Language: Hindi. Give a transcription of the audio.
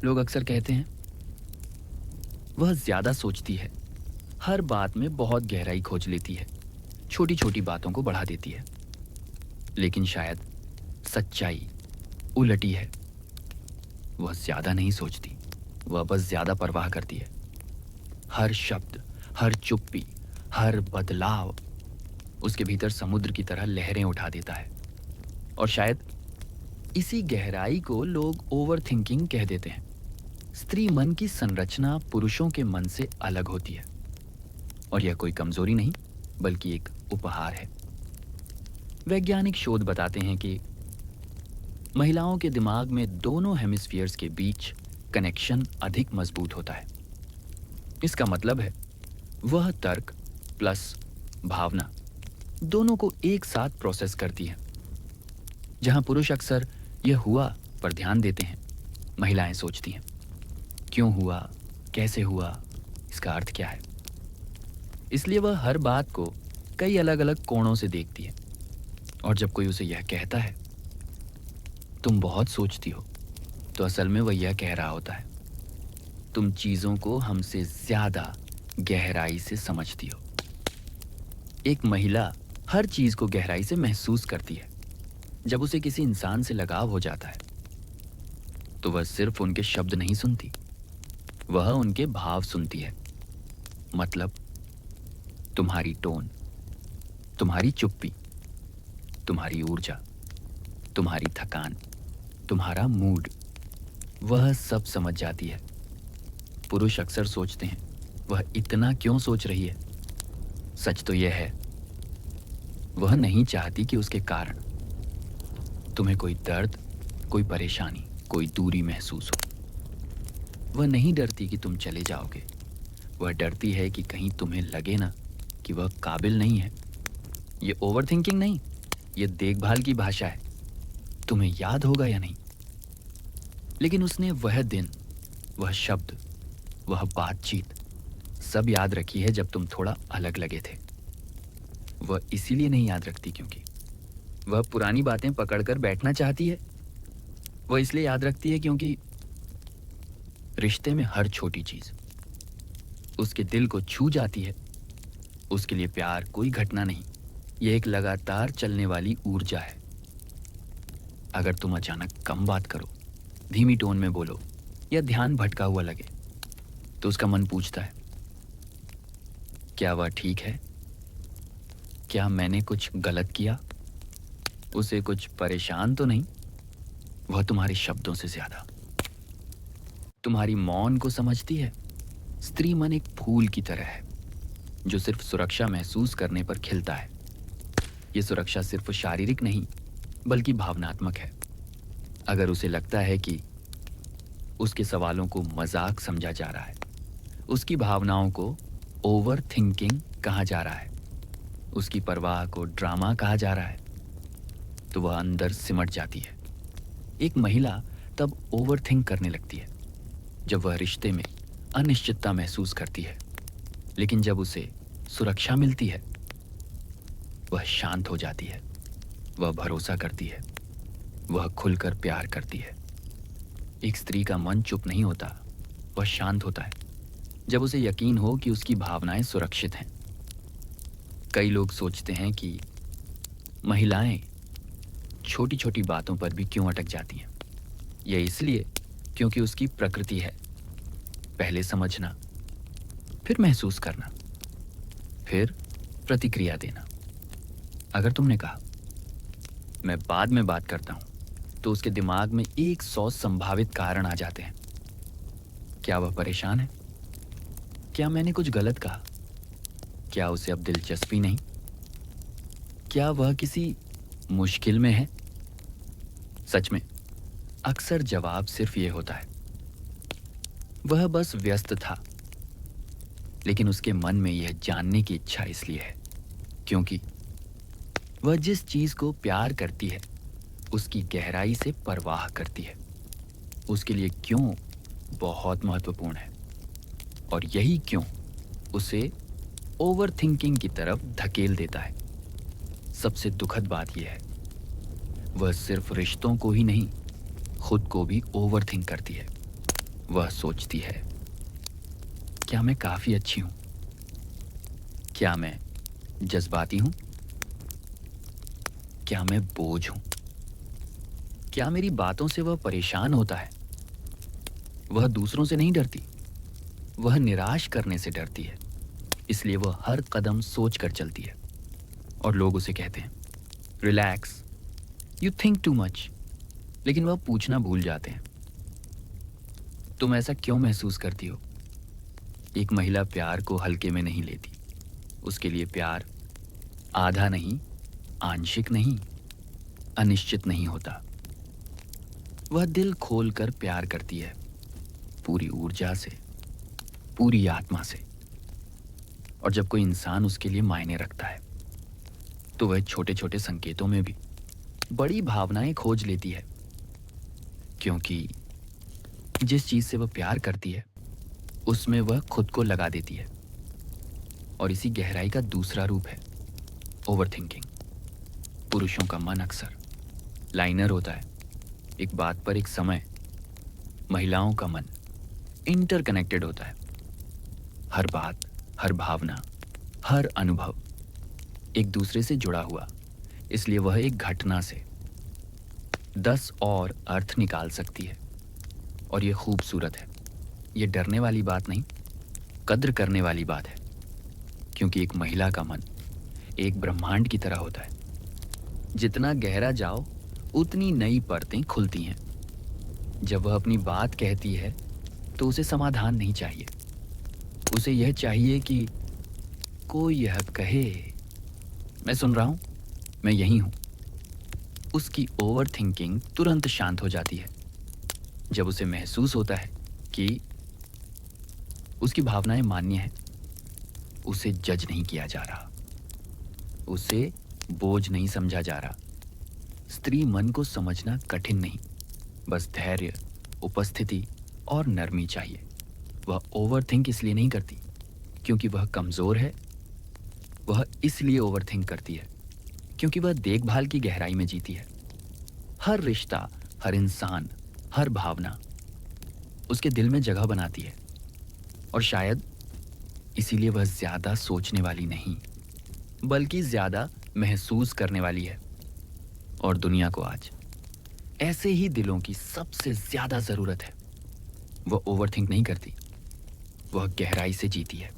लोग अक्सर कहते हैं वह ज्यादा सोचती है, हर बात में बहुत गहराई खोज लेती है, छोटी छोटी बातों को बढ़ा देती है। लेकिन शायद सच्चाई उलटी है। वह ज्यादा नहीं सोचती, वह बस ज्यादा परवाह करती है। हर शब्द, हर चुप्पी, हर बदलाव उसके भीतर समुद्र की तरह लहरें उठा देता है। और शायद इसी गहराई को लोग ओवर थिंकिंग कह देते हैं। स्त्री मन की संरचना पुरुषों के मन से अलग होती है, और यह कोई कमजोरी नहीं बल्कि एक उपहार है। वैज्ञानिक शोध बताते हैं कि महिलाओं के दिमाग में दोनों हेमिस्फीयर्स के बीच कनेक्शन अधिक मजबूत होता है। इसका मतलब है वह तर्क प्लस भावना दोनों को एक साथ प्रोसेस करती है। जहां पुरुष अक्सर यह हुआ पर ध्यान देते हैं, महिलाएं सोचती हैं क्यों हुआ, कैसे हुआ, इसका अर्थ क्या है। इसलिए वह हर बात को कई अलग अलग कोणों से देखती है। और जब कोई उसे यह कहता है तुम बहुत सोचती हो, तो असल में वह यह कह रहा होता है तुम चीजों को हमसे ज्यादा गहराई से समझती हो। एक महिला हर चीज को गहराई से महसूस करती है। जब उसे किसी इंसान से लगाव हो जाता है तो वह सिर्फ उनके शब्द नहीं सुनती, वह उनके भाव सुनती है। मतलब तुम्हारी टोन, तुम्हारी चुप्पी, तुम्हारी ऊर्जा, तुम्हारी थकान, तुम्हारा मूड, वह सब समझ जाती है। पुरुष अक्सर सोचते हैं वह इतना क्यों सोच रही है। सच तो यह है वह नहीं चाहती कि उसके कारण तुम्हें कोई दर्द, कोई परेशानी, कोई दूरी महसूस हो। वह नहीं डरती कि तुम चले जाओगे, वह डरती है कि कहीं तुम्हें लगे ना कि वह काबिल नहीं है। ये ओवर थिंकिंग नहीं, ये देखभाल की भाषा है। तुम्हें याद होगा या नहीं, लेकिन उसने वह दिन, वह शब्द, वह बातचीत सब याद रखी है जब तुम थोड़ा अलग लगे थे। वह इसीलिए नहीं याद रखती क्योंकि वह पुरानी बातें पकड़कर बैठना चाहती है। वह इसलिए याद रखती है क्योंकि रिश्ते में हर छोटी चीज उसके दिल को छू जाती है। उसके लिए प्यार कोई घटना नहीं, यह एक लगातार चलने वाली ऊर्जा है। अगर तुम अचानक कम बात करो, धीमी टोन में बोलो या ध्यान भटका हुआ लगे, तो उसका मन पूछता है क्या वह ठीक है, क्या मैंने कुछ गलत किया, उसे कुछ परेशान तो नहीं। वह तुम्हारे शब्दों से ज्यादा तुम्हारी मौन को समझती है। स्त्री मन एक फूल की तरह है जो सिर्फ सुरक्षा महसूस करने पर खिलता है। यह सुरक्षा सिर्फ शारीरिक नहीं बल्कि भावनात्मक है। अगर उसे लगता है कि उसके सवालों को मजाक समझा जा रहा है, उसकी भावनाओं को ओवर थिंकिंग कहा जा रहा है, उसकी परवाह को ड्रामा कहा जा रहा है, तो वह अंदर सिमट जाती है। एक महिला तब ओवर थिंक करने लगती है जब वह रिश्ते में अनिश्चितता महसूस करती है। लेकिन जब उसे सुरक्षा मिलती है, वह शांत हो जाती है, वह भरोसा करती है, वह खुलकर प्यार करती है। एक स्त्री का मन चुप नहीं होता, वह शांत होता है जब उसे यकीन हो कि उसकी भावनाएं सुरक्षित हैं। कई लोग सोचते हैं कि महिलाएं छोटी छोटी बातों पर भी क्यों अटक जाती हैं। यह इसलिए क्योंकि उसकी प्रकृति है पहले समझना, फिर महसूस करना, फिर प्रतिक्रिया देना। अगर तुमने कहा मैं बाद में बात करता हूं, तो उसके दिमाग में 100 संभावित कारण आ जाते हैं। क्या वह परेशान है, क्या मैंने कुछ गलत कहा, क्या उसे अब दिलचस्पी नहीं, क्या वह किसी मुश्किल में है। सच में अक्सर जवाब सिर्फ ये होता है वह बस व्यस्त था। लेकिन उसके मन में यह जानने की इच्छा इसलिए है क्योंकि वह जिस चीज को प्यार करती है उसकी गहराई से परवाह करती है। उसके लिए क्यों बहुत महत्वपूर्ण है, और यही क्यों उसे ओवर थिंकिंग की तरफ धकेल देता है। सबसे दुखद बात यह है वह सिर्फ रिश्तों को ही नहीं, खुद को भी ओवर थिंक करती है। वह सोचती है, क्या मैं काफ़ी अच्छी हूँ? क्या मैं जज़्बाती हूँ? क्या मैं बोझ हूँ? क्या मेरी बातों से वह परेशान होता है? वह दूसरों से नहीं डरती, वह निराश करने से डरती है। इसलिए वह हर कदम सोच कर चलती है। और लोग उसे कहते हैं, relax, you think too much. लेकिन वह पूछना भूल जाते हैं, तुम ऐसा क्यों महसूस करती हो? एक महिला प्यार को हल्के में नहीं लेती। उसके लिए प्यार आधा नहीं, आंशिक नहीं, अनिश्चित नहीं होता। वह दिल खोलकर प्यार करती है, पूरी ऊर्जा से, पूरी आत्मा से। और जब कोई इंसान उसके लिए मायने रखता है तो वह छोटे छोटे संकेतों में भी बड़ी भावनाएं खोज लेती है, क्योंकि जिस चीज से वह प्यार करती है उसमें वह खुद को लगा देती है। और इसी गहराई का दूसरा रूप है ओवरथिंकिंग। पुरुषों का मन अक्सर लाइनर होता है, एक बात पर एक समय। महिलाओं का मन इंटरकनेक्टेड होता है, हर बात, हर भावना, हर अनुभव एक दूसरे से जुड़ा हुआ। इसलिए वह एक घटना से 10 और अर्थ निकाल सकती है। और ये खूबसूरत है, ये डरने वाली बात नहीं, कद्र करने वाली बात है। क्योंकि एक महिला का मन एक ब्रह्मांड की तरह होता है, जितना गहरा जाओ उतनी नई परतें खुलती हैं। जब वह अपनी बात कहती है तो उसे समाधान नहीं चाहिए, उसे यह चाहिए कि कोई यह कहे, मैं सुन रहा हूं, मैं यही हूं। उसकी ओवर थिंकिंग तुरंत शांत हो जाती है जब उसे महसूस होता है कि उसकी भावनाएं मान्य हैं, उसे जज नहीं किया जा रहा, उसे बोझ नहीं समझा जा रहा। स्त्री मन को समझना कठिन नहीं, बस धैर्य, उपस्थिति और नरमी चाहिए। वह ओवर थिंक इसलिए नहीं करती क्योंकि वह कमजोर है, वह इसलिए ओवर थिंक करती है क्योंकि वह देखभाल की गहराई में जीती है। हर रिश्ता, हर इंसान, हर भावना उसके दिल में जगह बनाती है। और शायद इसीलिए वह ज्यादा सोचने वाली नहीं, बल्कि ज्यादा महसूस करने वाली है। और दुनिया को आज ऐसे ही दिलों की सबसे ज्यादा जरूरत है। वह ओवरथिंक नहीं करती, वह गहराई से जीती है।